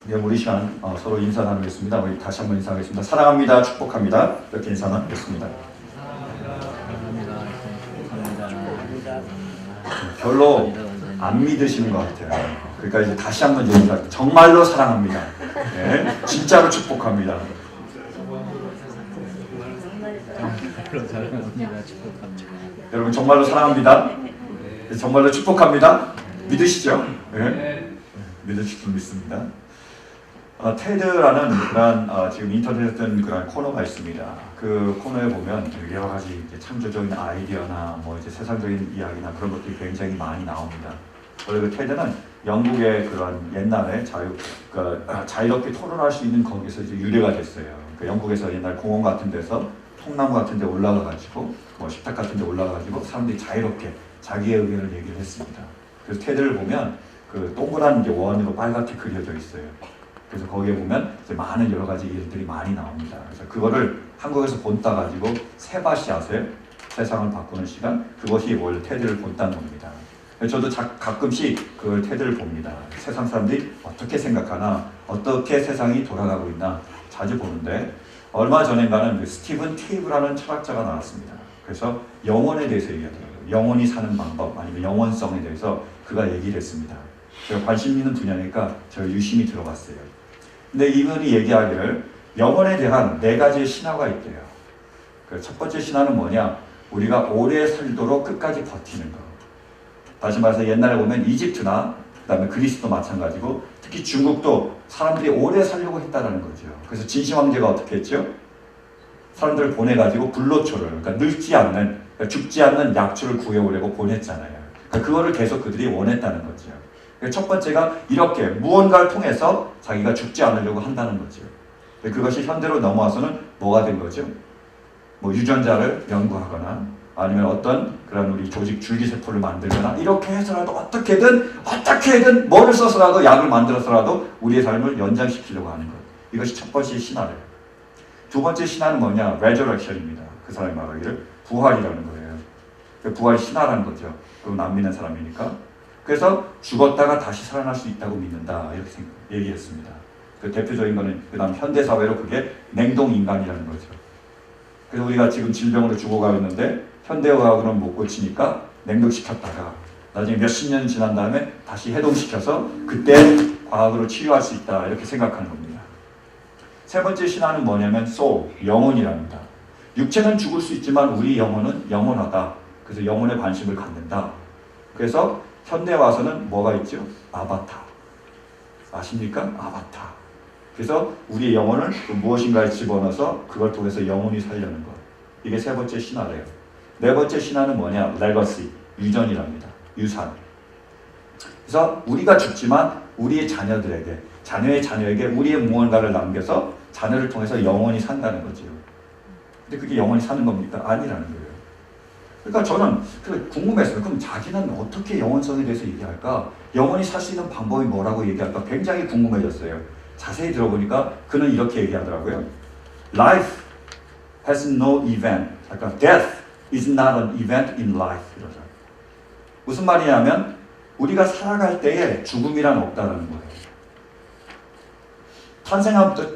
네, 우리 시간 서로 인사 나누겠습니다. 우리 다시 한번 인사하겠습니다. 사랑합니다. 축복합니다. 이렇게 인사 나누겠습니다. 별로 안 믿으시는 것 같아요. 그러니까 이제 다시 한번 얘기합니다. 정말로 사랑합니다. 네, 진짜로 축복합니다. 여러분 정말로 사랑합니다. 정말로 축복합니다. 믿으시죠? 네? 믿으실 줄 믿습니다. 테드라는 그런 지금 인터넷에 뜬 그런 코너가 있습니다. 그 코너에 보면 여러 가지 창조적인 아이디어나 뭐 이제 세상적인 이야기나 그런 것들이 굉장히 많이 나옵니다. 원래 그 테드는 영국의 그런 옛날에 자유롭게 토론할 수 있는 거기서 이제 유래가 됐어요. 그 영국에서 옛날 공원 같은 데서 통나무 같은 데 올라가가지고 뭐 식탁 같은 데 올라가가지고 사람들이 자유롭게 자기의 의견을 얘기를 했습니다. 그래서 테드를 보면 그 동그란 이제 원으로 빨갛게 그려져 있어요. 그래서 거기에 보면 이제 많은 여러 가지 일들이 많이 나옵니다. 그래서 그거를 한국에서 본따 가지고 세바시아세 세상을 바꾸는 시간, 그것이 원래 테드를 본따는 겁니다. 저도 가끔씩 그 테드를 봅니다. 세상 사람들이 어떻게 생각하나, 어떻게 세상이 돌아가고 있나 자주 보는데, 얼마 전인가는 스티븐 테이브라는 철학자가 나왔습니다. 그래서 영혼에 대해서 얘기하더라고요. 영혼이 사는 방법, 아니면 영원성에 대해서 그가 얘기를 했습니다. 제가 관심 있는 분야니까 제가 유심히 들어봤어요. 근데 이분이 얘기하기를 영혼에 대한 4가지의 신화가 있대요. 그 첫 번째 신화는 뭐냐? 우리가 오래 살도록 끝까지 버티는 거. 다시 말해서 옛날에 보면 이집트나 그다음에 그리스도 마찬가지고, 특히 중국도 사람들이 오래 살려고 했다는 거죠. 그래서 진시황제가 어떻게 했죠? 사람들을 보내가지고 불로초를, 그러니까 늙지 않는, 그러니까 죽지 않는 약초를 구해오려고 보냈잖아요. 그러니까 그거를 계속 그들이 원했다는 거죠. 첫 번째가 이렇게 무언가를 통해서 자기가 죽지 않으려고 한다는 거죠. 그것이 현대로 넘어와서는 뭐가 된 거죠? 뭐 유전자를 연구하거나, 아니면 어떤 그런 우리 조직 줄기세포를 만들거나, 이렇게 해서라도 어떻게든 뭐를 써서라도 약을 만들어서라도 우리의 삶을 연장시키려고 하는 것. 이것이 첫 번째 신화래요. 두 번째 신화는 뭐냐? resurrection입니다. 그 사람이 말하기를 부활이라는 거예요. 부활이 신화라는 거죠. 그건 안 믿는 사람이니까. 그래서 죽었다가 다시 살아날 수 있다고 믿는다, 이렇게 얘기했습니다. 그 대표적인 거는 그 다음 현대사회로 그게 냉동인간이라는 거죠. 그래서 우리가 지금 질병으로 죽어가고 있는데 현대의학으로는 못 고치니까 냉동시켰다가 나중에 몇십 년 지난 다음에 다시 해동시켜서 그때 과학으로 치료할 수 있다, 이렇게 생각하는 겁니다. 세 번째 신화는 뭐냐면 soul, 영혼이랍니다. 육체는 죽을 수 있지만 우리 영혼은 영원하다. 그래서 영혼에 관심을 갖는다. 그래서 현대 와서는 뭐가 있죠? 아바타. 아십니까? 아바타. 그래서 우리의 영혼을 무엇인가에 집어넣어서 그걸 통해서 영혼이 살려는 것. 이게 세 번째 신화래요. 네 번째 신화는 뭐냐? 레거시, 유전이랍니다. 유산. 그래서 우리가 죽지만 우리의 자녀들에게, 자녀의 자녀에게 우리의 무언가를 남겨서 자녀를 통해서 영혼이 산다는 거죠. 근데 그게 영혼이 사는 겁니까? 아니라는 거예요. 그러니까 저는 궁금했어요. 그럼 자기는 어떻게 영원성에 대해서 얘기할까? 영원히 살 수 있는 방법이 뭐라고 얘기할까? 굉장히 궁금해졌어요. 자세히 들어보니까 그는 이렇게 얘기하더라고요. Life has no event. 그러니까 death is not an event in life. 이러죠. 무슨 말이냐면 우리가 살아갈 때에 죽음이란 없다는 거예요.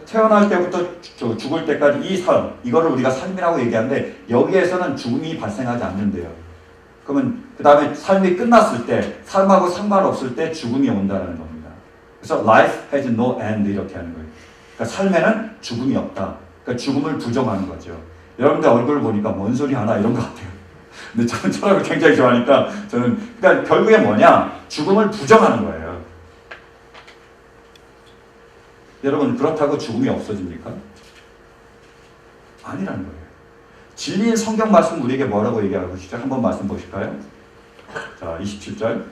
태어날 때부터 죽을 때까지 이 삶, 이거를 우리가 삶이라고 얘기하는데 여기에서는 죽음이 발생하지 않는데요. 그러면 그 다음에 삶이 끝났을 때, 삶하고 상관없을 때 죽음이 온다는 겁니다. 그래서 life has no end 이렇게 하는 거예요. 그러니까 삶에는 죽음이 없다. 그러니까 죽음을 부정하는 거죠. 여러분들 얼굴을 보니까 뭔 소리 하나 이런 것 같아요. 근데 저는 철학을 굉장히 좋아하니까 그러니까 결국에 뭐냐? 죽음을 부정하는 거예요. 여러분, 그렇다고 죽음이 없어집니까? 아니라는 거예요. 진리의 성경 말씀 우리에게 뭐라고 얘기하고 있죠? 한번 말씀 보실까요? 자, 27절.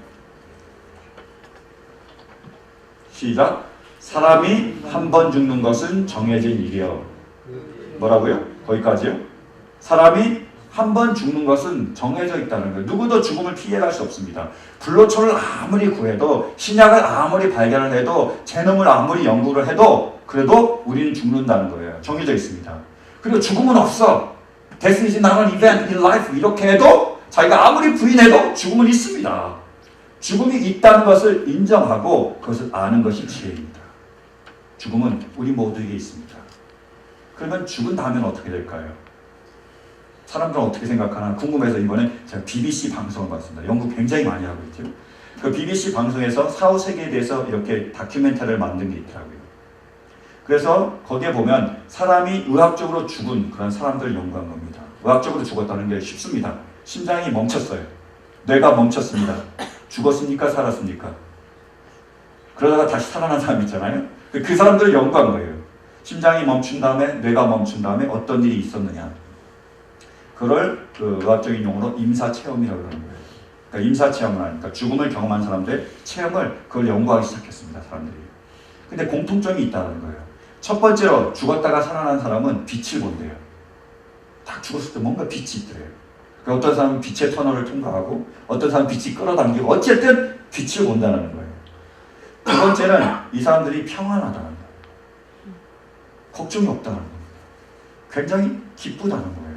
시작. 사람이 한 번 죽는 것은 정해진 일이요. 뭐라고요? 거기까지요? 사람이 한 번 죽는 것은 정해져 있다는 거예요. 누구도 죽음을 피해갈 수 없습니다. 불로초를 아무리 구해도, 신약을 아무리 발견을 해도, 제놈을 아무리 연구를 해도 그래도 우리는 죽는다는 거예요. 정해져 있습니다. 그리고 죽음은 없어. Death is not an event in life. 이렇게 해도 자기가 아무리 부인해도 죽음은 있습니다. 죽음이 있다는 것을 인정하고 그것을 아는 것이 지혜입니다. 죽음은 우리 모두에게 있습니다. 그러면 죽은 다음에는 어떻게 될까요? 사람들은 어떻게 생각하나 궁금해서 이번에 제가 BBC 방송을 봤습니다. 연구 굉장히 많이 하고 있죠. 그 BBC 방송에서 사후 세계에 대해서 이렇게 다큐멘터리를 만든 게 있더라고요. 그래서 거기에 보면 사람이 의학적으로 죽은 그런 사람들을 연구한 겁니다. 의학적으로 죽었다는 게 쉽습니다. 심장이 멈췄어요. 뇌가 멈췄습니다. 죽었습니까? 살았습니까? 그러다가 다시 살아난 사람 있잖아요. 그 사람들을 연구한 거예요. 심장이 멈춘 다음에 뇌가 멈춘 다음에 어떤 일이 있었느냐. 그걸 그 의학적인 용어로 임사체험이라고 그러는 거예요. 그러니까 임사체험을 하니까 죽음을 경험한 사람들의 체험을 그걸 연구하기 시작했습니다. 사람들이. 근데 공통점이 있다는 거예요. 첫 번째로 죽었다가 살아난 사람은 빛을 본대요. 딱 죽었을 때 뭔가 빛이 있더래요. 그러니까 어떤 사람은 빛의 터널을 통과하고 어떤 사람은 빛이 끌어당기고 어쨌든 빛을 본다는 거예요. 두 번째는 이 사람들이 평안하다는 거예요. 걱정이 없다는 겁니다. 굉장히 기쁘다는 거예요.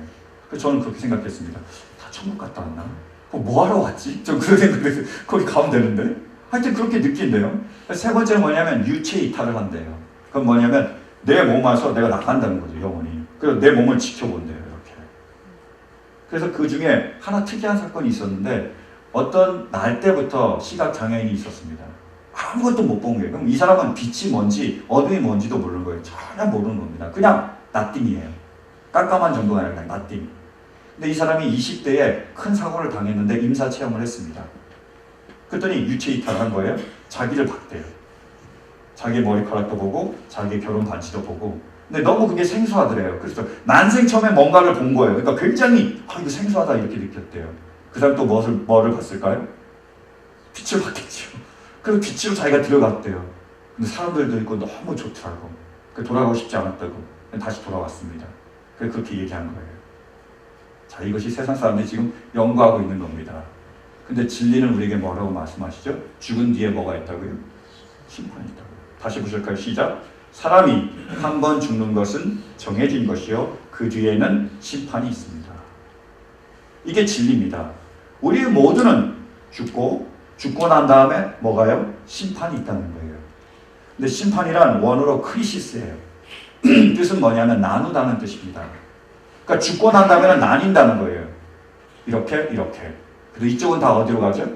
그래서 저는 그렇게 생각했습니다. 다 천국 갔다 왔나? 뭐하러 왔지? 좀 그런 생각을 해서 거기 가면 되는데? 하여튼 그렇게 느낀대요. 세 번째는 뭐냐면 유체 이탈을 한대요. 그건 뭐냐면 내 몸에서 내가 나간다는 거죠. 영혼이. 그래서 내 몸을 지켜본대요. 이렇게. 그래서 그 중에 하나 특이한 사건이 있었는데 어떤 날 때부터 시각장애인이 있었습니다. 아무것도 못 본 거예요. 그럼 이 사람은 빛이 뭔지 어둠이 뭔지도 모르는 거예요. 전혀 모르는 겁니다. 그냥 나띵이에요. 깜깜한 정도가 아니라 그냥 나띵. 근데 이 사람이 20대에 큰 사고를 당했는데 임사체험을 했습니다. 그랬더니 유체 이탈을 한 거예요. 자기를 봤대요. 자기 머리카락도 보고 자기 결혼 반지도 보고. 근데 너무 그게 생소하더래요. 그래서 난생 처음에 뭔가를 본 거예요. 그러니까 굉장히 이거 생소하다 이렇게 느꼈대요. 그 사람 또 뭐를 봤을까요? 빛을 봤겠죠. 그래서 빛으로 자기가 들어갔대요. 근데 사람들도 있고 너무 좋더라고. 돌아가고 싶지 않았다고. 다시 돌아왔습니다. 그래서 그렇게 얘기한 거예요. 자, 이것이 세상 사람들이 지금 연구하고 있는 겁니다. 근데 진리는 우리에게 뭐라고 말씀하시죠? 죽은 뒤에 뭐가 있다고요? 심판이 있다고요. 다시 보실까요? 시작. 사람이 한 번 죽는 것은 정해진 것이요 그 뒤에는 심판이 있습니다. 이게 진리입니다. 우리 모두는 죽고 난 다음에 뭐가요? 심판이 있다는 거예요. 근데 심판이란 원어로 크리시스예요. 뜻은 뭐냐면 나누다는 뜻입니다. 그러니까 죽고 난 다음에는 나뉜다는 거예요. 이렇게. 그래도 이쪽은 다 어디로 가죠?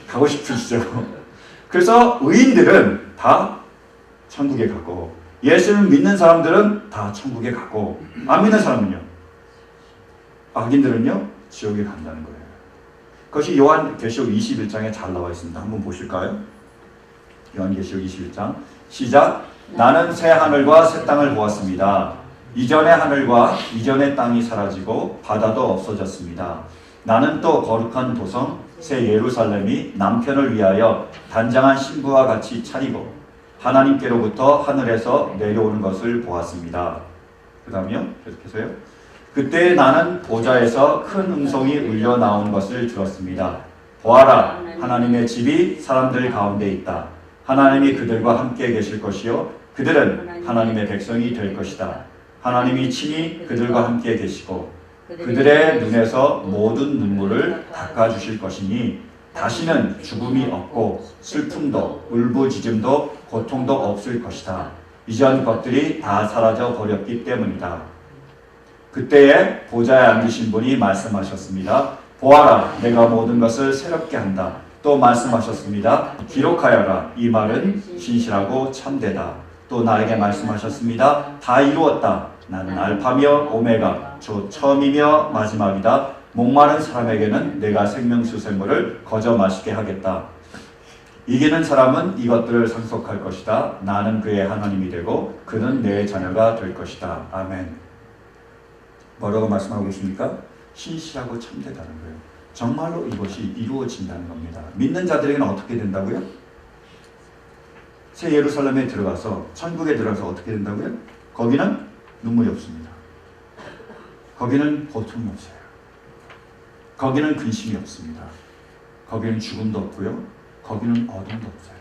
가고 싶으시죠? 그래서 의인들은 다 천국에 가고 예수를 믿는 사람들은 다 천국에 가고 안 믿는 사람은요? 악인들은요? 지옥에 간다는 거예요. 그것이 요한계시록 21장에 잘 나와 있습니다. 한번 보실까요? 요한계시록 21장 시작. 나는 새 하늘과 새 땅을 보았습니다. 이전의 하늘과 이전의 땅이 사라지고 바다도 없어졌습니다. 나는 또 거룩한 도성 새 예루살렘이 남편을 위하여 단장한 신부와 같이 차리고 하나님께로부터 하늘에서 내려오는 것을 보았습니다. 그 다음이요. 계속해서요. 그때 나는 보좌에서 큰 음성이 울려 나온 것을 들었습니다. 보아라, 하나님의 집이 사람들 가운데 있다. 하나님이 그들과 함께 계실 것이요 그들은 하나님의 백성이 될 것이다. 하나님이 친히 그들과 함께 계시고 그들의 눈에서 모든 눈물을 닦아주실 것이니 다시는 죽음이 없고 슬픔도 울부짖음도 고통도 없을 것이다. 이전 것들이 다 사라져 버렸기 때문이다. 그때에 보좌에 앉으신 분이 말씀하셨습니다. 보아라, 내가 모든 것을 새롭게 한다. 또 말씀하셨습니다. 기록하여라. 이 말은 신실하고 참되다. 또 나에게 말씀하셨습니다. 다 이루었다. 나는 알파며 오메가, 주 처음이며 마지막이다. 목마른 사람에게는 내가 생명수 샘물을 거저 마시게 하겠다. 이기는 사람은 이것들을 상속할 것이다. 나는 그의 하나님이 되고 그는 내 자녀가 될 것이다. 아멘. 뭐라고 말씀하고 계십니까? 신실하고 참되다는 거예요. 정말로 이것이 이루어진다는 겁니다. 믿는 자들에게는 어떻게 된다고요? 새 예루살렘에 들어가서 천국에 들어가서 어떻게 된다고요? 거기는 눈물이 없습니다. 거기는 고통이 없어요. 거기는 근심이 없습니다. 거기는 죽음도 없고요. 거기는 어둠도 없어요.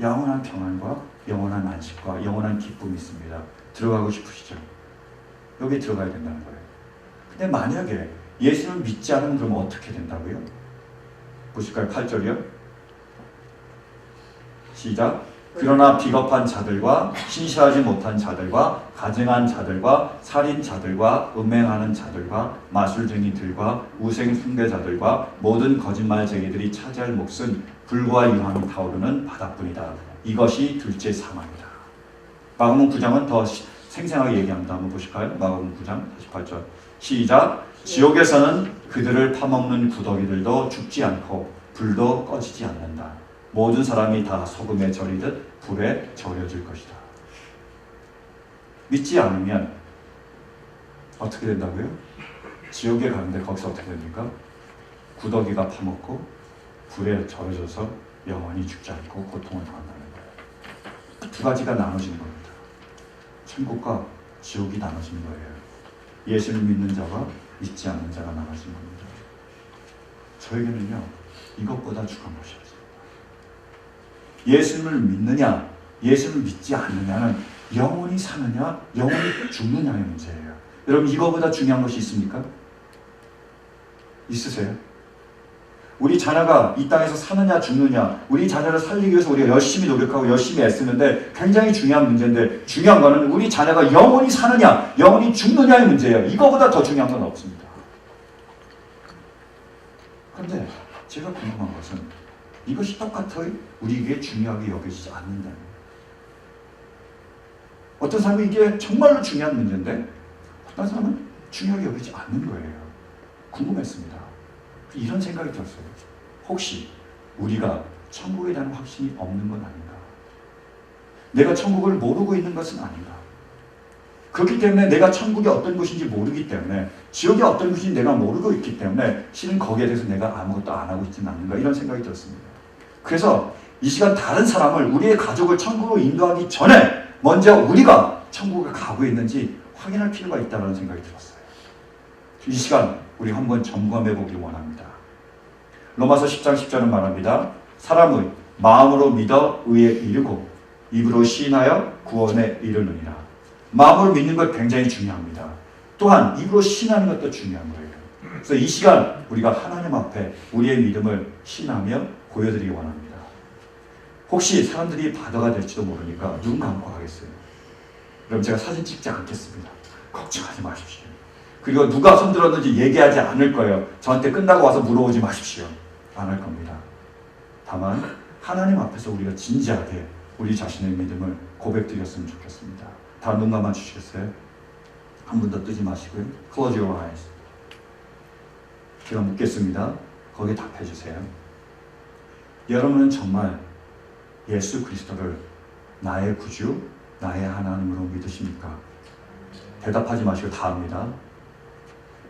영원한 평안과 영원한 안식과 영원한 기쁨이 있습니다. 들어가고 싶으시죠? 여기 들어가야 된다는 거예요. 근데 만약에 예수를 믿지 않으면 그러면 어떻게 된다고요? 보실까요? 8절이요. 시작. 그러나 비겁한 자들과 신실하지 못한 자들과 가증한 자들과 살인자들과 음행하는 자들과 마술쟁이들과 우생 숭배자들과 모든 거짓말쟁이들이 차지할 몫은 불과 유황이 타오르는 바다뿐이다. 이것이 둘째 사망이다. 마가복음 9장은 더 생생하게 얘기합니다. 한번 보실까요? 마가복음 9장 48절 시작. 지옥에서는 그들을 파먹는 구더기들도 죽지 않고 불도 꺼지지 않는다. 모든 사람이 다 소금에 절이듯 불에 절여질 것이다. 믿지 않으면 어떻게 된다고요? 지옥에 가는데 거기서 어떻게 됩니까? 구더기가 파먹고 불에 절여져서 영원히 죽지 않고 고통을 당한다는 거예요. 두 가지가 나눠지는 겁니다. 천국과 지옥이 나눠지는 거예요. 예수를 믿는 자와 믿지 않는 자가 나눠지는 겁니다. 저에게는요, 이것보다 중요한 것이 없습니다. 예수를 믿느냐, 예수를 믿지 않느냐는 영원히 사느냐, 영원히 죽느냐의 문제예요. 여러분, 이거보다 중요한 것이 있습니까? 있으세요? 우리 자녀가 이 땅에서 사느냐 죽느냐, 우리 자녀를 살리기 위해서 우리가 열심히 노력하고 열심히 애쓰는데 굉장히 중요한 문제인데, 중요한 거는 우리 자녀가 영원히 사느냐 영원히 죽느냐의 문제예요. 이거보다 더 중요한 건 없습니다. 그런데 제가 궁금한 것은 이것이 똑같이 우리에게 중요하게 여겨지지 않는다는 거예요. 어떤 사람은 이게 정말로 중요한 문제인데 어떤 사람은 중요하게 여기지 않는 거예요. 궁금했습니다. 이런 생각이 들었어요. 혹시 우리가 천국에 대한 확신이 없는 건 아닌가? 내가 천국을 모르고 있는 것은 아닌가? 그렇기 때문에 내가 천국이 어떤 곳인지 모르기 때문에, 지옥이 어떤 곳인지 내가 모르고 있기 때문에 실은 거기에 대해서 내가 아무것도 안 하고 있지는 않는가? 이런 생각이 들었습니다. 그래서 이 시간 다른 사람을, 우리의 가족을 천국으로 인도하기 전에 먼저 우리가 천국에 가고 있는지 확인할 필요가 있다는 생각이 들었어요. 이 시간 우리 한번 점검해 보길 원합니다. 로마서 10장 10절은 말합니다. 사람의 마음으로 믿어 의에 이르고 입으로 시인하여 구원에 이르느니라. 마음으로 믿는 것 굉장히 중요합니다. 또한 입으로 시인하는 것도 중요한 거예요. 그래서 이 시간 우리가 하나님 앞에 우리의 믿음을 시인하며 보여드리기 원합니다. 혹시 사람들이 바다가 될지도 모르니까 눈 감고 하겠어요. 그럼 제가 사진 찍지 않겠습니다. 걱정하지 마십시오. 그리고 누가 손들었는지 얘기하지 않을 거예요. 저한테 끝나고 와서 물어보지 마십시오. 안 할 겁니다. 다만 하나님 앞에서 우리가 진지하게 우리 자신의 믿음을 고백드렸으면 좋겠습니다. 다 눈 감아 주시겠어요? 한 번 더 뜨지 마시고요. Close your eyes. 제가 묻겠습니다. 거기에 답해 주세요. 여러분은 정말 예수 그리스도를 나의 구주, 나의 하나님으로 믿으십니까? 대답하지 마시고 다 합니다.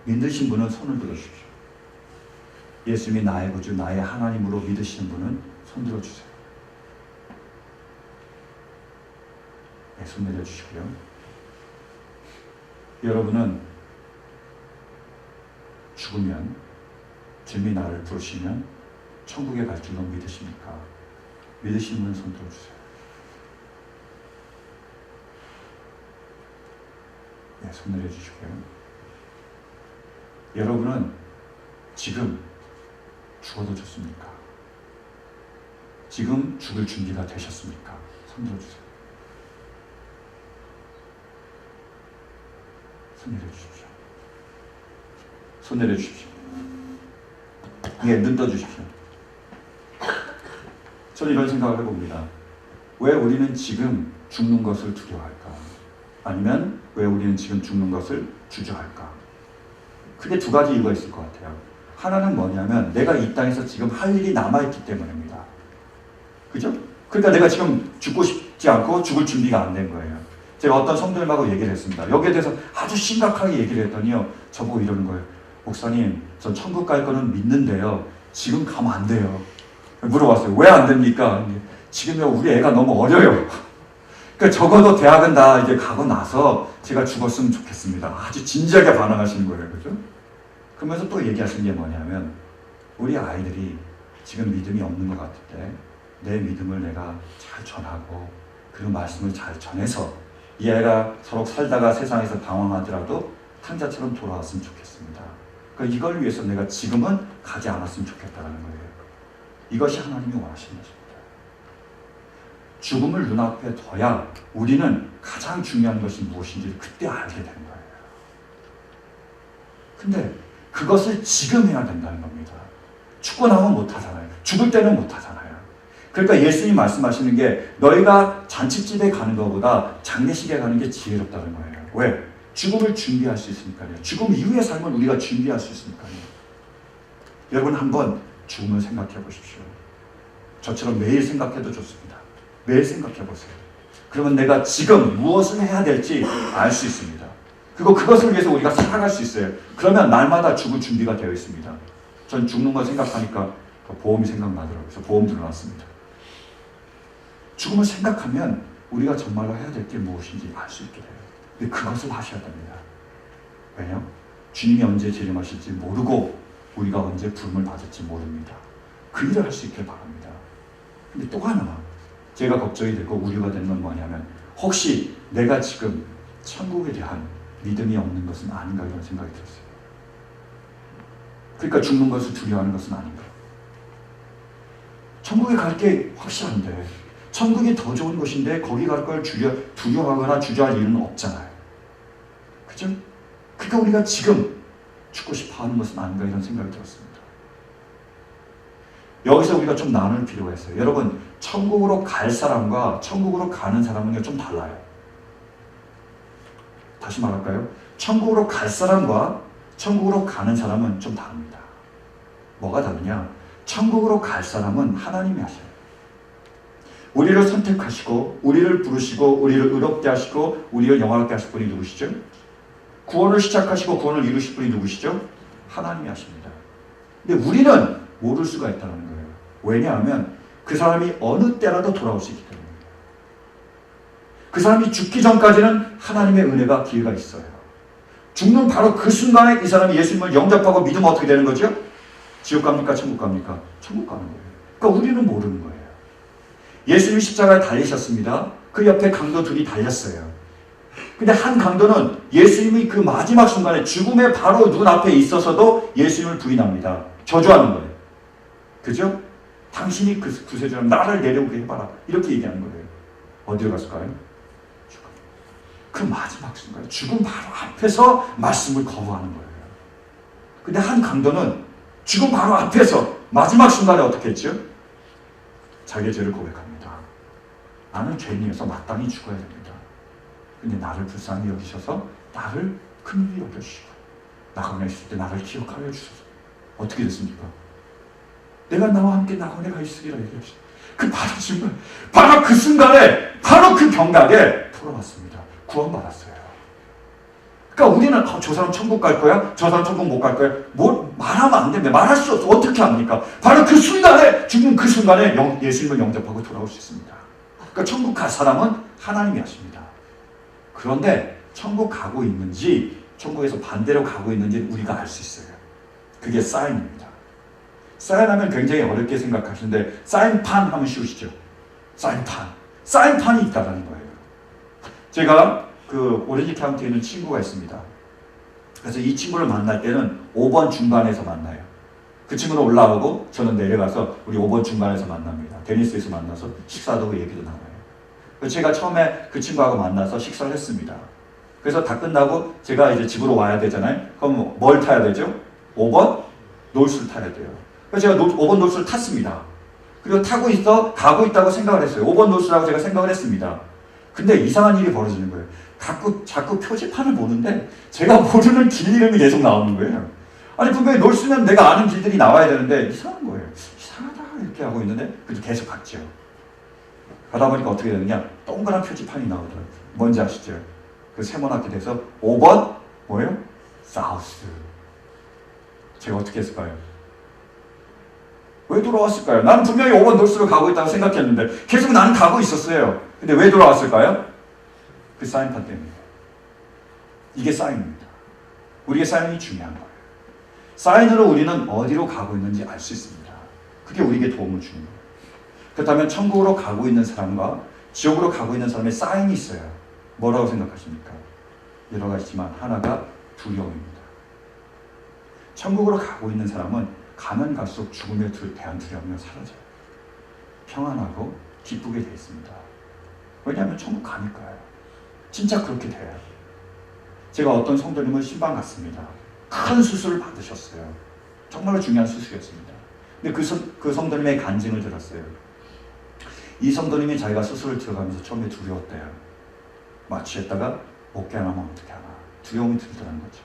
믿으신 분은 손을 들어주십시오. 예수님이 나의 구주, 나의 하나님으로 믿으시는 분은 손 들어주세요. 네, 손 내려주시고요. 여러분은 죽으면, 주님이 나를 부르시면 천국에 갈 줄로 믿으십니까? 믿으시는 분은 손 들어주세요. 네, 손 내려주시고요. 여러분은 지금 죽어도 좋습니까? 지금 죽을 준비가 되셨습니까? 손 들어주세요. 손 내려주십시오. 손 내려주십시오. 예, 눈 떠주십시오. 저는 이런 생각을 해봅니다. 왜 우리는 지금 죽는 것을 두려워할까? 아니면 왜 우리는 지금 죽는 것을 주저할까? 크게 두 가지 이유가 있을 것 같아요. 하나는 뭐냐면 내가 이 땅에서 지금 할 일이 남아있기 때문입니다. 그죠? 그러니까 내가 지금 죽고 싶지 않고 죽을 준비가 안 된 거예요. 제가 어떤 성도님하고 얘기를 했습니다. 여기에 대해서 아주 심각하게 얘기를 했더니요, 저보고 이러는 거예요. 목사님, 전 천국 갈 거는 믿는데요, 지금 가면 안 돼요. 물어봤어요. 왜 안 됩니까? 지금요, 우리 애가 너무 어려요. 그러니까 적어도 대학은 다 이제 가고 나서 제가 죽었으면 좋겠습니다. 아주 진지하게 반응하시는 거예요. 그죠? 그러면서 또 얘기하시는 게 뭐냐면, 우리 아이들이 지금 믿음이 없는 것 같을 때 내 믿음을 내가 잘 전하고 그 말씀을 잘 전해서 이 아이가 서로 살다가 세상에서 방황하더라도 탕자처럼 돌아왔으면 좋겠습니다. 그러니까 이걸 위해서 내가 지금은 가지 않았으면 좋겠다는 거예요. 이것이 하나님이 원하시는 것입니다. 죽음을 눈앞에 둬야 우리는 가장 중요한 것이 무엇인지를 그때 알게 되는 거예요. 근데 그것을 지금 해야 된다는 겁니다. 죽고 나면 못하잖아요. 죽을 때는 못하잖아요. 그러니까 예수님 말씀하시는 게 너희가 잔치집에 가는 것보다 장례식에 가는 게 지혜롭다는 거예요. 왜? 죽음을 준비할 수 있으니까요. 죽음 이후의 삶을 우리가 준비할 수 있으니까요. 여러분 한번 죽음을 생각해 보십시오. 저처럼 매일 생각해도 좋습니다. 매일 생각해 보세요. 그러면 내가 지금 무엇을 해야 될지 알 수 있습니다. 그리고 그것을 위해서 우리가 살아갈 수 있어요. 그러면 날마다 죽을 준비가 되어 있습니다. 전 죽는 걸 생각하니까 보험이 생각나더라고요. 그래서 보험 들어놨습니다. 죽음을 생각하면 우리가 정말로 해야 될 게 무엇인지 알 수 있게 돼요. 근데 그것을 하셔야 됩니다. 왜냐? 주님이 언제 재림하실지 모르고 우리가 언제 부름을 받을지 모릅니다. 그 일을 할 수 있길 바랍니다. 근데 또 하나 제가 걱정이 되고 우려가 되는 건 뭐냐면 혹시 내가 지금 천국에 대한 믿음이 없는 것은 아닌가 이런 생각이 들었어요. 그러니까 죽는 것을 두려워하는 것은 아닌가. 천국에 갈 게 확실한데 천국이 더 좋은 것인데 거기 갈 걸 두려워하거나 주저할 이유는 없잖아요. 그죠? 그러니까 우리가 지금 죽고 싶어하는 것은 아닌가 이런 생각이 들었습니다. 여기서 우리가 좀 나눌 필요가 있어요. 여러분 천국으로 갈 사람과 천국으로 가는 사람은 좀 달라요. 다시 말할까요? 천국으로 갈 사람과 천국으로 가는 사람은 좀 다릅니다. 뭐가 다르냐? 천국으로 갈 사람은 하나님이 하셔요. 우리를 선택하시고 우리를 부르시고 우리를 의롭게 하시고 우리를 영화롭게 하실 분이 누구시죠? 구원을 시작하시고 구원을 이루실 분이 누구시죠? 하나님이 하십니다. 근데 우리는 모를 수가 있다는 거예요. 왜냐하면 그 사람이 어느 때라도 돌아올 수 있기 때문입니다. 그 사람이 죽기 전까지는 하나님의 은혜가 기회가 있어요. 죽는 바로 그 순간에 이 사람이 예수님을 영접하고 믿으면 어떻게 되는 거죠? 지옥 갑니까? 천국 갑니까? 천국 가는 거예요. 그러니까 우리는 모르는 거예요. 예수님이 십자가에 달리셨습니다. 그 옆에 강도 둘이 달렸어요. 근데 한 강도는 예수님이 그 마지막 순간에 죽음의 바로 눈앞에 있어서도 예수님을 부인합니다. 저주하는 거예요. 그죠? 당신이 그 구세주라면 나를 내려오게 해봐라. 이렇게 얘기하는 거예요. 어디로 갔을까요? 죽음. 그 마지막 순간 죽음 바로 앞에서 말씀을 거부하는 거예요. 근데 한 강도는 죽음 바로 앞에서 마지막 순간에 어떻게 했죠? 자기의 죄를 고백합니다. 나는 죄인이어서 마땅히 죽어야 됩니다. 근데 나를 불쌍히 여기셔서 나를 긍휼히 여겨주시고 낙원에 있을 때 나를 기억하여 주셔서 어떻게 됐습니까? 내가 나와 함께 낙원에 가 있으리라 얘기하시죠. 그 바로 순간, 바로 그 순간에 바로 그 경각에 돌아왔습니다. 구원받았어요. 그러니까 우리는 저 사람 천국 갈 거야? 저 사람 천국 못 갈 거야? 뭐 말하면 안 됩니다. 말할 수 없어. 어떻게 합니까? 바로 그 순간에 죽는 그 순간에 예수님을 영접하고 돌아올 수 있습니다. 그러니까 천국 갈 사람은 하나님이 하십니다. 그런데 천국 가고 있는지 천국에서 반대로 가고 있는지 우리가 알 수 있어요. 그게 사인입니다. 사인하면 굉장히 어렵게 생각하시는데 사인판 하면 쉬우시죠? 사인판이 있다는 거예요. 제가 그 오렌지 카운티에 있는 친구가 있습니다. 그래서 이 친구를 만날 때는 5번 중간에서 만나요. 그 친구는 올라오고 저는 내려가서 우리 5번 중간에서 만납니다. 데니스에서 만나서 식사도 하고 얘기도 나눠요. 제가 처음에 그 친구하고 만나서 식사를 했습니다. 그래서 다 끝나고 제가 이제 집으로 와야 되잖아요. 그럼 뭘 타야 되죠? 5번 놀수를 타야 돼요. 그래서 제가 5번 놀수를 탔습니다. 그리고 가고 있다고 생각을 했어요. 5번 놀수라고 제가 생각을 했습니다. 근데 이상한 일이 벌어지는 거예요. 자꾸 표지판을 보는데 제가 모르는 길 이름이 계속 나오는 거예요. 아니 분명히 놀수면 내가 아는 길들이 나와야 되는데 이상한 거예요. 이상하다 이렇게 하고 있는데 그래도 계속 갔죠. 가다 보니까 어떻게 되느냐? 동그란 표지판이 나오더라고요. 뭔지 아시죠? 그 세모나게 돼서 5번 뭐예요? 사우스. 제가 어떻게 했을까요? 왜 돌아왔을까요? 나는 분명히 5번 놀수로 가고 있다고 생각했는데 계속 나는 가고 있었어요. 근데 왜 돌아왔을까요? 그 사인판 때문에. 이게 사인입니다. 우리의 사인이 중요한 거예요. 사인으로 우리는 어디로 가고 있는지 알 수 있습니다. 그게 우리에게 도움을 주는 거예요. 그렇다면 천국으로 가고 있는 사람과 지옥으로 가고 있는 사람의 사인이 있어요. 뭐라고 생각하십니까? 여러 가지지만 하나가 두려움입니다. 천국으로 가고 있는 사람은 가면 갈수록 죽음에 대한 두려움이 사라져요. 평안하고 기쁘게 되어 있습니다. 왜냐하면 천국 가니까요. 진짜 그렇게 돼요. 제가 어떤 성도님을 신방 갔습니다. 큰 수술을 받으셨어요. 정말로 중요한 수술이었습니다. 근데 그 성도님의 간증을 들었어요. 이 성도님이 자기가 수술을 들어가면서 처음에 두려웠대요. 마취했다가 못 깨어나면 어떻게 하나 두려움이 들더라는 거죠.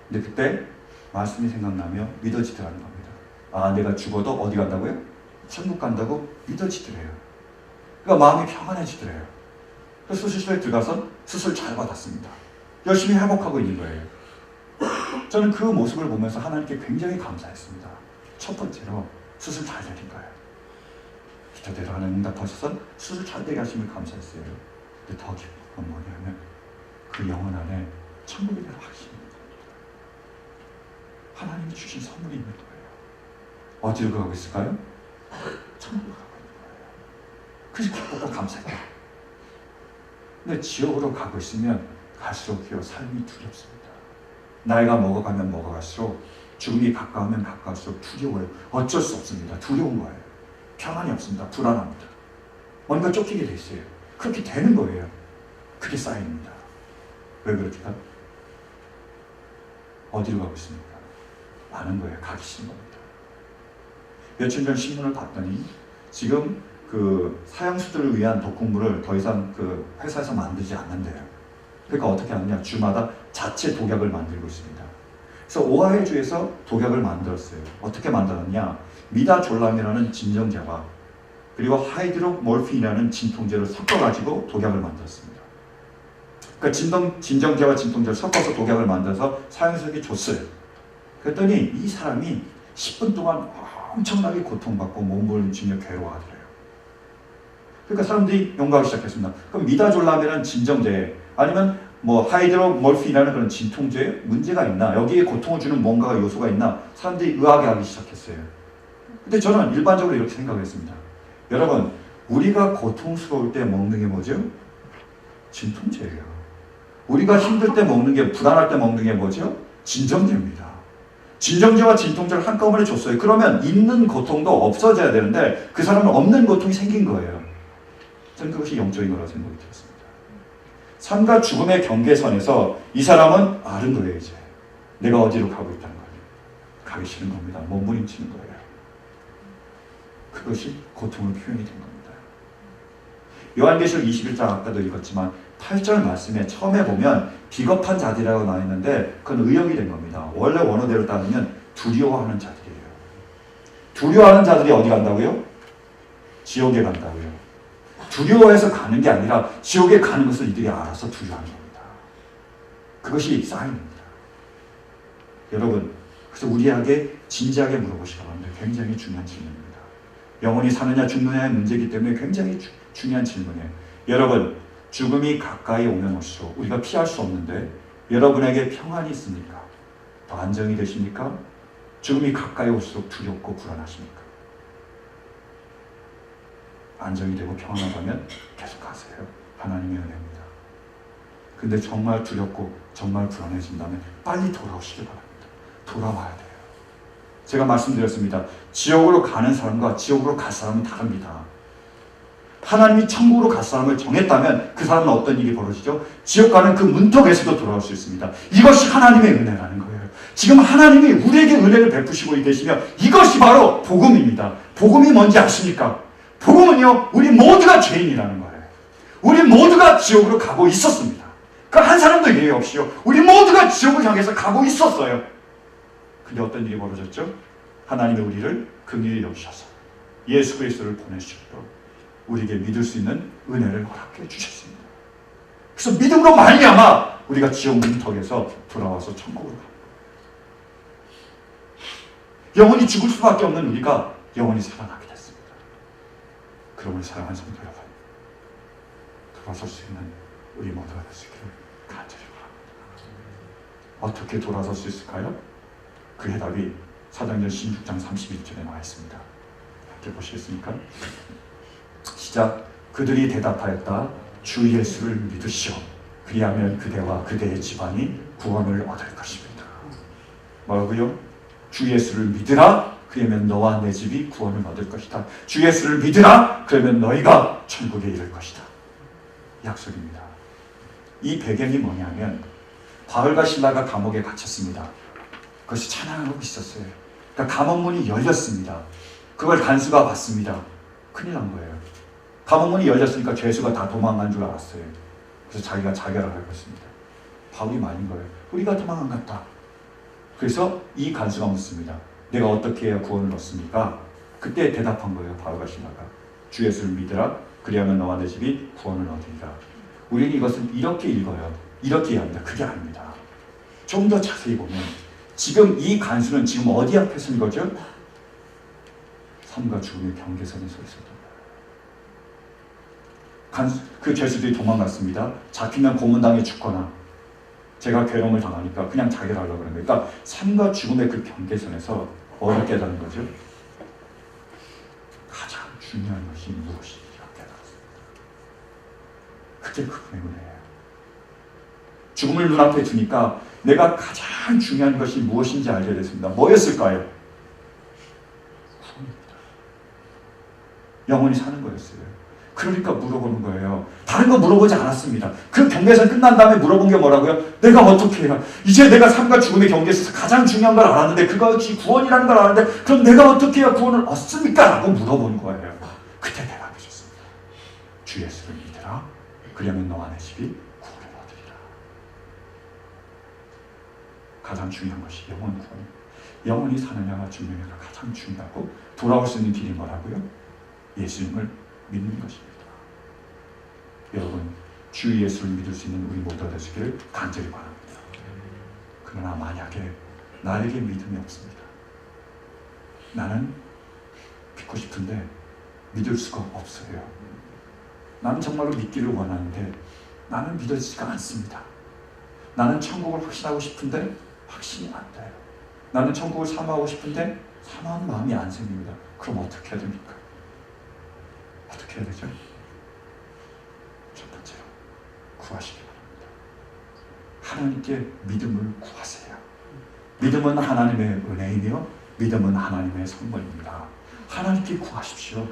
근데 그때 말씀이 생각나며 믿어지더라는 겁니다. 아, 내가 죽어도 어디 간다고요? 천국 간다고 믿어지더래요. 그러니까 마음이 평안해지더래요. 그래서 수술실에 들어가서 수술 잘 받았습니다. 열심히 회복하고 있는 거예요. 저는 그 모습을 보면서 하나님께 굉장히 감사했습니다. 첫 번째로 수술 잘 되는 거예요. 기도대로 하나님 응답하셔서 수술 잘 되게 하심을 감사했어요. 근데 더 기쁜 건 뭐냐면 그 영혼 안에 천국에 대한 확신이 있는 겁니다. 하나님이 주신 선물이 있는 거예요. 어디로 가고 있을까요? 천국으로 가고 있는 거예요. 그래서 기쁘고 감사해요. 근데 지옥으로 가고 있으면 갈수록요 삶이 두렵습니다. 나이가 먹어가면 먹어갈수록 죽음이 가까우면 가까울수록 두려워요. 어쩔 수 없습니다. 두려운 거예요. 평안이 없습니다. 불안합니다. 뭔가 쫓기게 돼 있어요. 그렇게 되는 거예요. 그게 사인입니다. 왜 그렇게요? 어디로 가고 있습니까? 아는 거예요. 가기 싫은 겁니다. 며칠 전 신문을 봤더니 지금 그 사형수들을 위한 독극물을 더 이상 그 회사에서 만들지 않는데요. 그러니까 어떻게 하느냐? 주마다 자체 독약을 만들고 있습니다. 그래서 오하이주에서 독약을 만들었어요. 어떻게 만들었냐? 미다졸람이라는 진정제와 그리고 하이드로몰핀이라는 진통제를 섞어가지고 독약을 만들었습니다. 그러니까 진정제와 진통제를 섞어서 독약을 만들어서 사형수에게 줬어요. 그랬더니 이 사람이 10분 동안 엄청나게 고통받고 몸부림치며 괴로워하더래요. 그러니까 사람들이 연구하기 시작했습니다. 그럼 미다졸람이라는 진정제 아니면 뭐 하이드로몰핀이라는 그런 진통제에 문제가 있나? 여기에 고통을 주는 뭔가 요소가 있나? 사람들이 의아해하기 시작했어요. 근데 저는 일반적으로 이렇게 생각했습니다. 여러분, 우리가 고통스러울 때 먹는 게 뭐죠? 진통제예요. 우리가 힘들 때 먹는 게, 불안할 때 먹는 게 뭐죠? 진정제입니다. 진정제와 진통제를 한꺼번에 줬어요. 그러면 있는 고통도 없어져야 되는데 그 사람은 없는 고통이 생긴 거예요. 저는 그것이 영적인 거라고 생각이 들었습니다. 삶과 죽음의 경계선에서 이 사람은 아는 거예요. 이제 내가 어디로 가고 있다는 거예요. 가기 싫은 겁니다. 몸부림치는 거예요. 그것이 고통의 표현이 된 겁니다. 요한계시록 21장 아까도 읽었지만 8절 말씀에 처음에 보면 비겁한 자들이라고 나와 있는데 그건 의역이 된 겁니다. 원래 원어대로 따르면 두려워하는 자들이에요. 두려워하는 자들이 어디 간다고요? 지옥에 간다고요. 두려워해서 가는 게 아니라 지옥에 가는 것을 이들이 알아서 두려워하는 겁니다. 그것이 사인입니다. 여러분, 그래서 우리에게 진지하게 물어보시라고 하는데 굉장히 중요한 질문입니다. 영혼이 사느냐 죽느냐의 문제이기 때문에 굉장히 중요한 질문이에요. 여러분, 죽음이 가까이 오면 올수록 우리가 피할 수 없는데 여러분에게 평안이 있습니까? 더 안정이 되십니까? 죽음이 가까이 올수록 두렵고 불안하십니까? 안정이 되고 평안하다면 계속 가세요. 하나님의 은혜입니다. 근데 정말 두렵고 정말 불안해진다면 빨리 돌아오시기 바랍니다. 돌아와야 돼요. 제가 말씀드렸습니다. 지옥으로 가는 사람과 지옥으로 갈 사람은 다릅니다. 하나님이 천국으로 갈 사람을 정했다면 그 사람은 어떤 일이 벌어지죠? 지옥 가는 그 문턱에서도 돌아올 수 있습니다. 이것이 하나님의 은혜라는 거예요. 지금 하나님이 우리에게 은혜를 베푸시고 계시며 이것이 바로 복음입니다. 복음이 뭔지 아십니까? 복음은요, 우리 모두가 죄인이라는 거예요. 우리 모두가 지옥으로 가고 있었습니다. 그 한 사람도 예외 없이요. 우리 모두가 지옥을 향해서 가고 있었어요. 근데 어떤 일이 벌어졌죠? 하나님이 우리를 긍휼히 여기셔서 예수 그리스도를 보내주시고 우리에게 믿을 수 있는 은혜를 허락해 주셨습니다. 그래서 믿음으로 말미암아 우리가 지옥 문턱에서 돌아와서 천국으로 갑니다. 영원히 죽을 수밖에 없는 우리가 영원히 살아나게 됐습니다. 그러므로 사랑하는 성도 여러분, 돌아설 수 있는 우리 모두가 될 수 있기를 간절히 바랍니다. 어떻게 돌아설 수 있을까요? 그 해답이 사도행전 16장 31절에 나와 있습니다. 함께 보시겠습니까? 시작. 그들이 대답하였다. 주 예수를 믿으시오. 그리하면 그대와 그대의 집안이 구원을 얻을 것입니다. 뭐라고요? 주 예수를 믿으라. 그러면 너와 내 집이 구원을 얻을 것이다. 주 예수를 믿으라. 그러면 너희가 천국에 이를 것이다. 약속입니다. 이 배경이 뭐냐면 바울과 실라가 감옥에 갇혔습니다. 그것이 찬양하고 있었어요. 그러니까 감옥문이 열렸습니다. 그걸 간수가 봤습니다. 큰일 난 거예요. 감옥문이 열렸으니까 죄수가 다 도망간 줄 알았어요. 그래서 자기가 자결을 하고 있습니다. 바울이 말린 거예요. 우리가 도망 안 갔다. 그래서 이 간수가 묻습니다. 내가 어떻게 해야 구원을 얻습니까? 그때 대답한 거예요. 바울과 실라가. 주 예수를 믿으라. 그리하면 너와 내 집이 구원을 얻으리라. 우리는 이것을 이렇게 읽어요. 이렇게 이해합니다. 그게 아닙니다. 좀 더 자세히 보면 지금 이 간수는 지금 어디 앞에 선 거죠? 삶과 죽음의 경계선에 서 있었던 거예요. 그 죄수들이 도망갔습니다. 잡히면 고문당해 죽거나 제가 괴로움을 당하니까 그냥 자결하려고 그런 거예요. 그러니까 삶과 죽음의 그 경계선에서 뭐를 깨닫는 거죠? 가장 중요한 것이 무엇인지를 깨달았습니다. 그게 그분의 은혜예요. 죽음을 눈앞에 두니까 내가 가장 중요한 것이 무엇인지 알게 됐습니다. 뭐였을까요? 구원입니다. 영원히 사는 거였어요. 그러니까 물어보는 거예요. 다른 거 물어보지 않았습니다. 그 경계선 끝난 다음에 물어본 게 뭐라고요? 내가 어떻게 해야? 이제 내가 삶과 죽음의 경계에서 가장 중요한 걸 알았는데 그것이 구원이라는 걸 알았는데 그럼 내가 어떻게 해야 구원을 얻습니까? 라고 물어본 거예요. 그때 대답해 줬습니다. 주 예수를 믿으라. 그러면 너와 내 집이 구원을 얻으리라. 가장 중요한 것이 영원 구원입니다. 영원히 사느냐가 죽느냐가 가장 중요하고 돌아올 수 있는 길이 뭐라고요? 예수님을 믿는 것입니다. 여러분, 주 예수를 믿을 수 있는 우리 모두가 되시기를 간절히 바랍니다. 그러나 만약에 나에게 믿음이 없습니다. 나는 믿고 싶은데 믿을 수가 없어요. 나는 정말로 믿기를 원하는데 나는 믿어지지가 않습니다. 나는 천국을 확신하고 싶은데 확신이 안 돼요. 나는 천국을 사모하고 싶은데 사모하는 마음이 안 생깁니다. 그럼 어떻게 해야 됩니까? 어떻게 해야 되죠? 첫 번째로 구하시기 바랍니다. 하나님께 믿음을 구하세요. 믿음은 하나님의 은혜이며 믿음은 하나님의 선물입니다. 하나님께 구하십시오.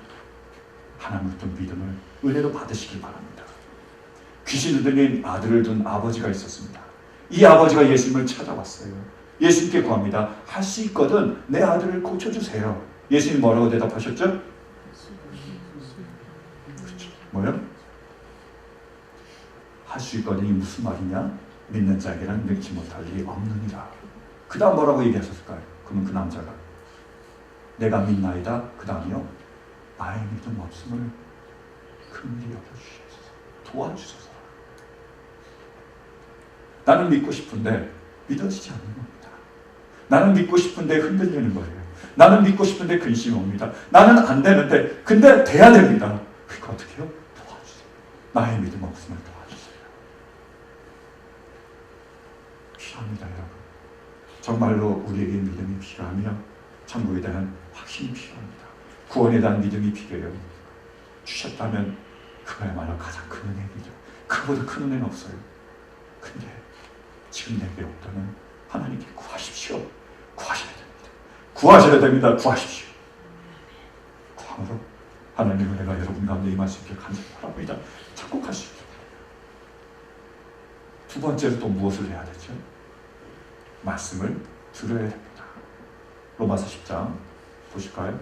하나님부터 믿음을 은혜로 받으시길 바랍니다. 귀신을 들린 아들을 둔 아버지가 있었습니다. 이 아버지가 예수님을 찾아왔어요. 예수님께 구합니다. 할 수 있거든 내 아들을 고쳐주세요. 예수님 뭐라고 대답하셨죠? 그렇죠. 뭐요? 할 수 있거든이 무슨 말이냐? 믿는 자에게는 능치 못할 일이 없느니라. 그 다음 뭐라고 얘기하셨을까요? 그러면 그 남자가 내가 믿나이다. 그 다음이요. 나의 믿음 없음을 긍휼히 여겨주시옵소서. 도와주소서. 나는 믿고 싶은데 믿어지지 않는 겁니다. 나는 믿고 싶은데 흔들리는 거예요. 나는 믿고 싶은데 근심이 옵니다. 나는 안 되는데 근데 돼야 됩니다. 그러니까 어떻게 해요? 도와주세요. 나의 믿음 없음을 도와주세요. 필요합니다, 여러분. 정말로 우리에게 믿음이 필요하며 천국에 대한 확신이 필요합니다. 구원에 대한 믿음이 필요해요. 주셨다면 그거야말로 가장 큰 은혜입니다. 그보다 큰 은혜는 없어요. 근데 지금 내게 없다면 하나님께 구하십시오. 구하셔야 됩니다. 구하셔야 됩니다. 구하십시오. 구함으로 하나님의 은혜가 여러분 가운데 임할 수 있게 간절히 바랍니다. 착곡할 수 있게. 두 번째로 또 무엇을 해야 되죠? 말씀을 들어야 됩니다. 로마서 10장 보실까요?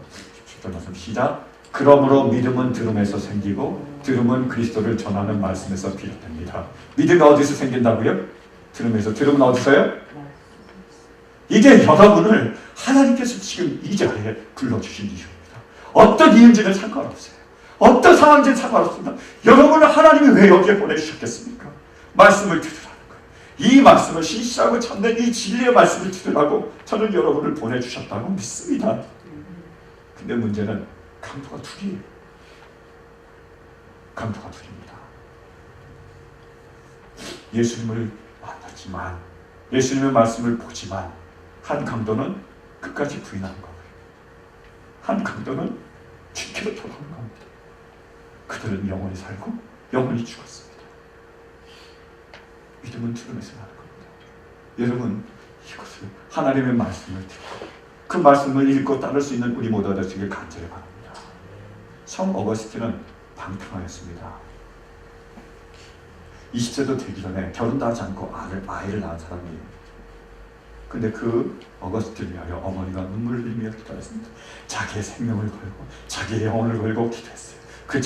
17절 말씀 시작. 그러므로 믿음은 들음에서 생기고 들음은 그리스도를 전하는 말씀에서 비롯됩니다. 믿음이 어디서 생긴다고요? 들음에서. 들음은 어디서요? 이게 여러분을 하나님께서 지금 이 자리에 불러주신 이유입니다. 어떤 이유인지는 상관없어요. 어떤 상황인지는 상관없습니다. 여러분을 하나님이 왜 여기에 보내주셨겠습니까? 말씀을 들으라는 거예요. 이 말씀을 신실하고 참된 이 진리의 말씀을 들으라고 저는 여러분을 보내주셨다고 믿습니다. 근데 문제는 강도가 둘이에요. 강도가 둘입니다. 예수님을 만났지만 예수님의 말씀을 보지만 한 강도는 끝까지 부인하는 거예요. 한 강도는 뒤로 돌아오는 겁니다. 그들은 영원히 살고 영원히 죽었습니다. 믿음은 들음에서 나는 겁니다. 여러분 이것을 하나님의 말씀을 듣고 그 말씀을 읽고 따를 수 있는 우리 모두가 되시길 간절히 바랍니다. 성 어거스틴은 방탕하였습니다. 20세도 되기 전에 결혼도 하지 않고 아이를 낳은 사람이에요. 근데 그 어거스트를 위하여 어머니가 눈물을 흘리며 기도했습니다. 자기의 생명을 걸고 자기의 영혼을 걸고 기도했어요. 그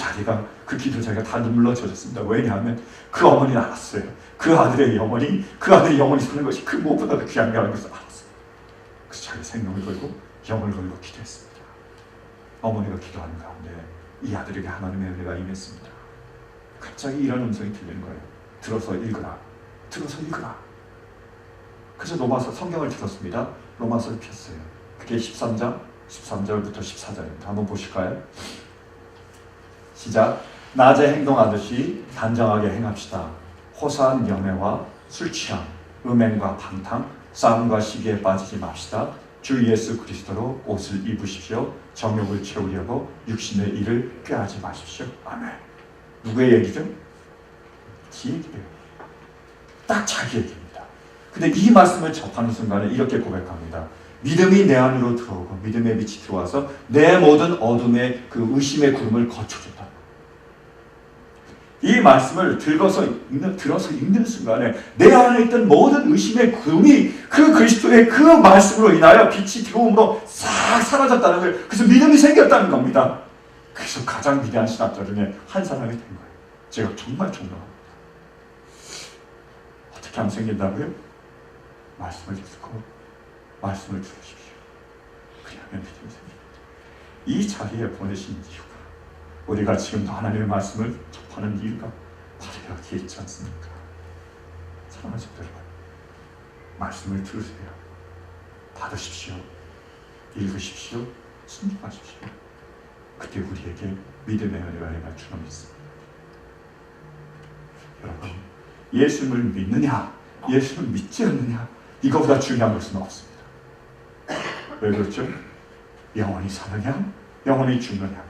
기도 자기가 다 눈물로 젖었습니다. 왜냐하면 그 어머니는 알았어요. 그 아들의 영혼이 사는 것이 그 무엇보다도 귀한 것을 알았어요. 그래서 자기 생명을 걸고 영혼을 걸고 기도했습니다. 어머니가 기도하는 가운데 이 아들에게 하나님의 은혜가 임했습니다. 갑자기 이런 음성이 들리는 거예요. 들어서 읽으라. 그래서 로마서 성경을 들었습니다. 로마서를 폈어요. 그게 13절부터 14절입니다. 한번 보실까요? 시작. 낮에 행동하듯이 단정하게 행합시다. 호사한 연애와 술 취함, 음행과 방탕, 싸움과 시기에 빠지지 맙시다. 주 예수 그리스도로 옷을 입으십시오. 정욕을 채우려고 육신의 일을 꾀하지 마십시오. 아멘. 누구의 얘기죠? 지 얘기예요. 딱 자기 얘기입니다. 근데 이 말씀을 접하는 순간에 이렇게 고백합니다. 믿음이 내 안으로 들어오고 믿음의 빛이 들어와서 내 모든 어둠의 그 의심의 구름을 거쳐줬다. 이 말씀을 들어서 읽는 순간에 내 안에 있던 모든 의심의 구름이 그 그리스도의 그 말씀으로 인하여 빛이 들어옴으로 싹 사라졌다는 거예요. 그래서 믿음이 생겼다는 겁니다. 그래서 가장 위대한 신학자 중에 한 사람이 된 거예요. 제가 정말 존경합니다. 어떻게 하면 생긴다고요? 말씀을 듣고 말씀을 들으십시오. 그러면 믿음이 생깁니다. 이 자리에 보내신 이유가, 우리가 지금도 하나님의 말씀을 접하는 이유가 바로 여기에 있지 않습니까? 사랑하는 성도 여러분, 말씀을 들으세요. 받으십시오. 읽으십시오. 순종하십시오. 그때 우리에게 믿음의 은혜가 임할 줄 믿습니다. 여러분, 예수를 믿느냐, 예수를 믿지 않느냐, 이거보다 중요한 것은 없습니다. 왜 그렇죠? 영원히 사느냐, 영원히 죽느냐고,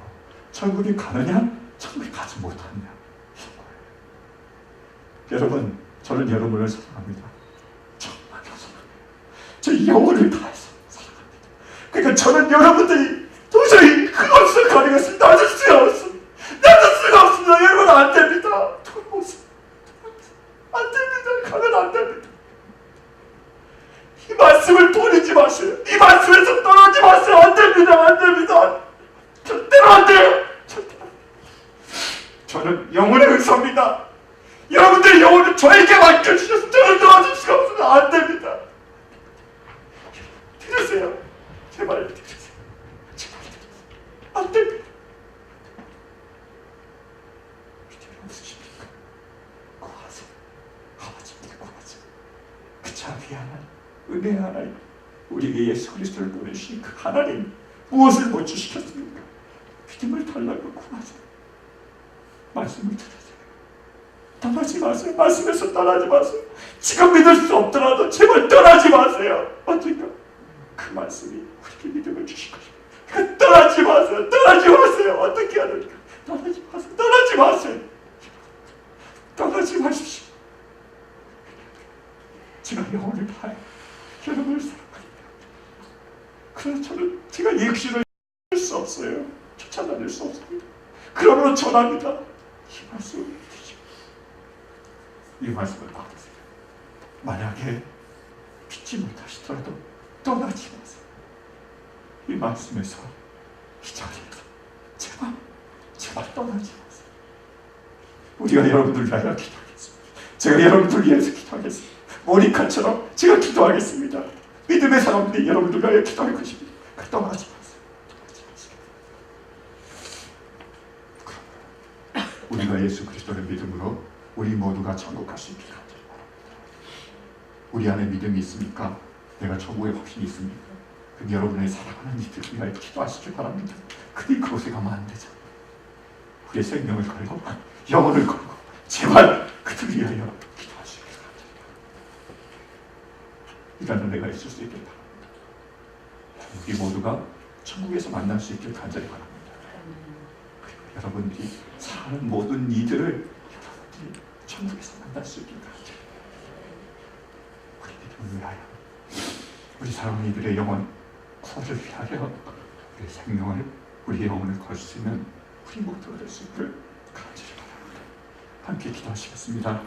천국에 가느냐, 천국에 가지 못하느냐, 이런 거예요. 여러분, 저는 여러분을 사랑합니다. 정말 사랑합니다. 제 영혼을 다해서 사랑합니다. 그러니까 저는 여러분들이 도저히 그것을 가리고서 놔줄 수가 없습니다. 여러분, 안 됩니다. 안 됩니다. 가면 안 됩니다. 이 말씀을 버리지 마세요. 이 말씀에서 떠나지 마세요. 안 됩니다. 절대로 안 돼요. 저는 영혼의 의사입니다. 여러분들의 영혼을 저에게 맡겨주셔서 저를 도와줄 수가 없습니다. 안 됩니다. 들으세요. 제발 들으세요. 안 됩니다. 믿음이 없으십니까? 구하세요. 아버지께 구하세요. 그 자비 하나님, 은혜 하나님, 우리에게 예수 그리스도를 보내주신 그 하나님, 무엇을 못 주시겠습니까? 믿음을 달라고 구하세요. 말씀을 들으세요. 떠나지 마세요. 말씀에서 떠나지 마세요. 지금 믿을 수 없더라도 제발 떠나지 마세요. 언젠가 그 말씀이 우리에게 믿음을 주실 것입니다. 떠나지 마세요. 떠나지 마세요. 어떻게 해야 됩니까? 떠나지 마세요. 떠나지 마세요. 떠나지 마십시오. 제가 영혼을 다해 여러분을 사랑합니다. 그러나 저는 제가 이 육신을 할 수 없어요. 쫓아다닐 수 없습니다. 그러므로 전합니다. 이 말씀을 드시오. 이 말씀을 받으세요. 만약에 믿지 못하시더라도 떠나지 마세요. 이 말씀에서, 이 자리에서 제발 떠나지 마세요. 우리가 여러분들 위하여 기도하겠습니다. 제가 여러분들 위해서 기도하겠습니다. 모니카처럼 제가 기도하겠습니다. 믿음의 사람들이 여러분들 위하여 기도할 것입니다. 떠나지 마세요. 우리가 예수 그리스도를 믿음으로 우리 모두가 천국 갈 수 있게 하옵소서. 우리 안에 믿음이 있습니까? 내가 천국에 확신이 있습니까? 그럼 여러분의 사랑하는 이들 위하여 기도하시길 바랍니다. 그들이 그곳에 가면 안 되죠. 우리의 생명을 걸고 영혼을 걸고 제발 그들 위하여 기도하시길 바랍니다. 이런 은혜가 있을 수 있길 바랍니다. 우리 모두가 천국에서 만날 수 있길 간절히 바랍니다. 그리고 여러분들이 사는 모든 이들을 여러분들이 천국에서 만날 수 있길 간절히 우리 믿음을 위하여, 우리 사랑하는 이들의 영혼 구원을 위하여 우리 생명을, 우리 영혼을 걸 수 있는 우리 모두가 될 수 있길 간절히 바랍니다. 함께 기도하시겠습니다.